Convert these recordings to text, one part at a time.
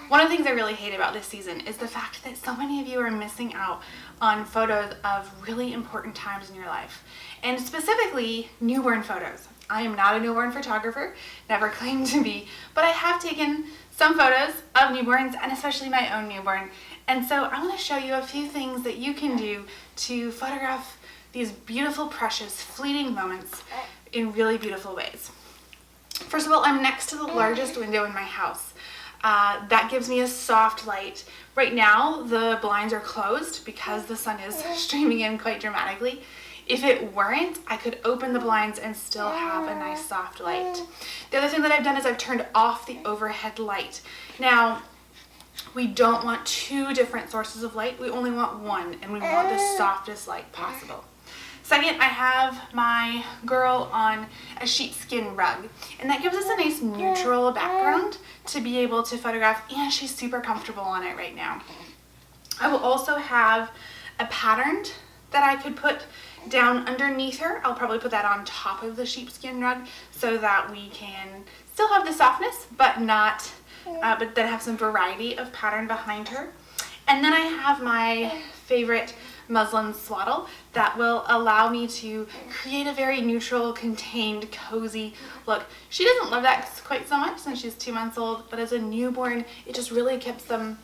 One of the things I really hate about this season is the fact that so many of you are missing out on photos of really important times in your life, and specifically newborn photos. I am not a newborn photographer, never claimed to be, but I have taken some photos of newborns, and especially my own newborn. And so I want to show you a few things that you can do to photograph these beautiful, precious, fleeting moments in really beautiful ways. First of all, I'm next to the largest window in my house. That gives me a soft light. Right now, the blinds are closed because the sun is streaming in quite dramatically. If it weren't, I could open the blinds and still have a nice soft light. The other thing that I've done is I've turned off the overhead light. Now, we don't want two different sources of light. We only want one, and we want the softest light possible. Second, I have my girl on a sheepskin rug, and that gives us a nice neutral background to be able to photograph, and she's super comfortable on it right now. I will also have a pattern that I could put down underneath her. I'll probably put that on top of the sheepskin rug so that we can still have the softness, but then have some variety of pattern behind her. And then I have my favorite muslin swaddle that will allow me to create a very neutral, contained, cozy look. She doesn't love that quite so much since she's 2 months old, but as a newborn, it just really keeps them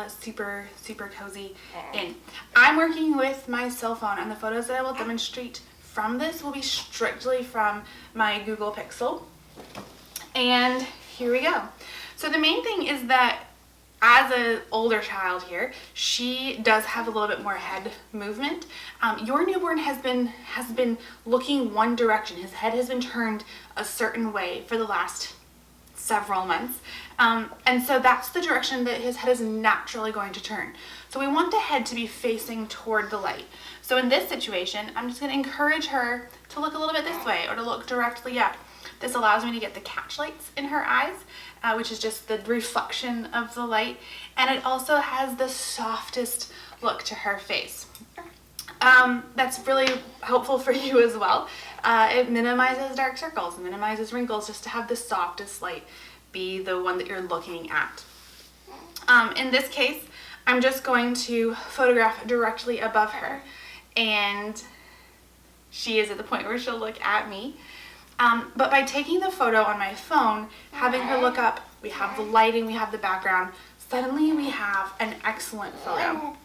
super, super cozy in. I'm working with my cell phone, and the photos that I will demonstrate from this will be strictly from my Google Pixel. And here we go. So the main thing is that as an older child here, she does have a little bit more head movement. Your newborn has been looking one direction. His head has been turned a certain way for the last several months. And so that's the direction that his head is naturally going to turn. So we want the head to be facing toward the light. So in this situation, I'm just going to encourage her to look a little bit this way or to look directly up. This allows me to get the catch lights in her eyes, which is just the reflection of the light. And it also has the softest look to her face. That's really helpful for you as well. It minimizes dark circles, minimizes wrinkles, just to have the softest light be the one that you're looking at. In this case, I'm just going to photograph directly above her, and she is at the point where she'll look at me. But by taking the photo on my phone, having her look up, we have the lighting, we have the background, suddenly we have an excellent photo,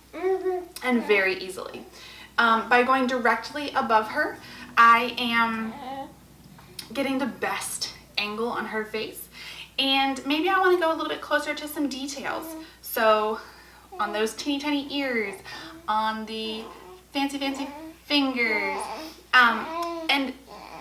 and very easily. By going directly above her, I am getting the best angle on her face, and maybe I want to go a little bit closer to some details. So on those teeny tiny ears, on the fancy fingers, and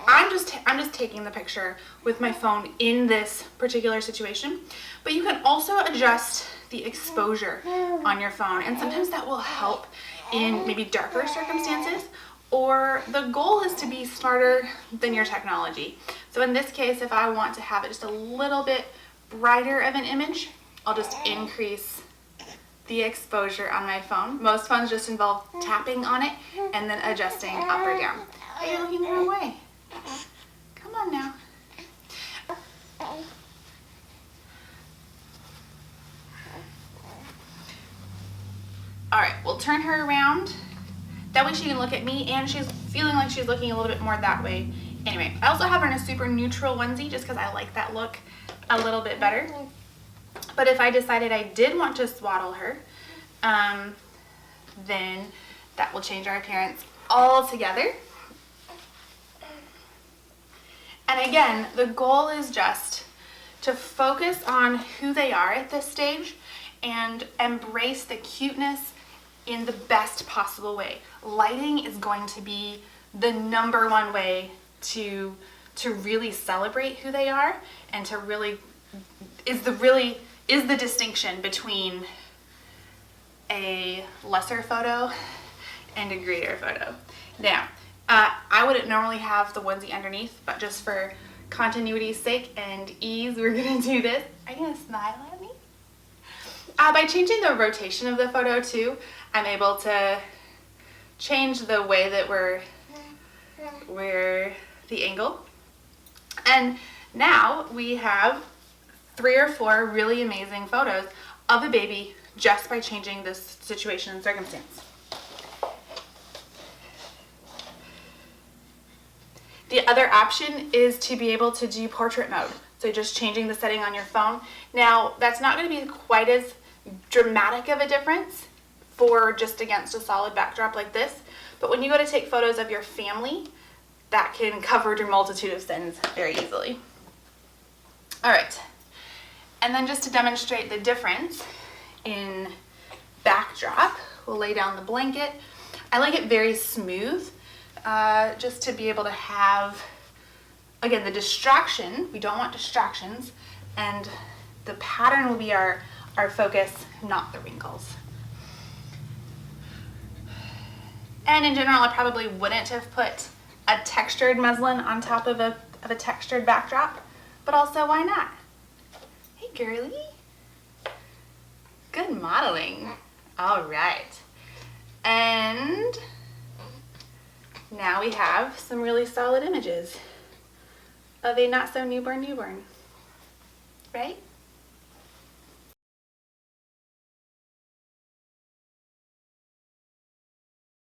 I'm just taking the picture with my phone in this particular situation, but you can also adjust the exposure on your phone, and sometimes that will help in maybe darker circumstances, or the goal is to be smarter than your technology. So in this case, if I want to have it just a little bit brighter of an image, I'll just increase the exposure on my phone. Most phones just involve tapping on it and then adjusting up or down. Oh, you're looking the wrong way. Come on now. Alright, we'll turn her around. That way she can look at me, and she's feeling like she's looking a little bit more that way. Anyway, I also have her in a super neutral onesie just because I like that look a little bit better. But if I decided I did want to swaddle her, then that will change our appearance altogether. And again, the goal is just to focus on who they are at this stage and embrace the cuteness in the best possible way. Lighting is going to be the #1 way to really celebrate who they are, and to really is the distinction between a lesser photo and a greater photo. Now, I wouldn't normally have the onesie underneath, but just for continuity's sake and ease, we're gonna do this. Are you gonna smile at me? By changing the rotation of the photo too, I'm able to change the way that we're the angle. And now we have 3 or 4 really amazing photos of a baby just by changing this situation and circumstance. The other option is to be able to do portrait mode. So just changing the setting on your phone. Now, that's not going to be quite as dramatic of a difference for just against a solid backdrop like this. But when you go to take photos of your family, that can cover your multitude of sins very easily. All right. And then just to demonstrate the difference in backdrop, we'll lay down the blanket. I like it very smooth, just to be able to have, again, the distraction. We don't want distractions, and the pattern will be our focus, not the wrinkles. And in general, I probably wouldn't have put a textured muslin on top of a textured backdrop, but also why not? Hey girly, good modeling. All right, and now we have some really solid images of a not so newborn, right?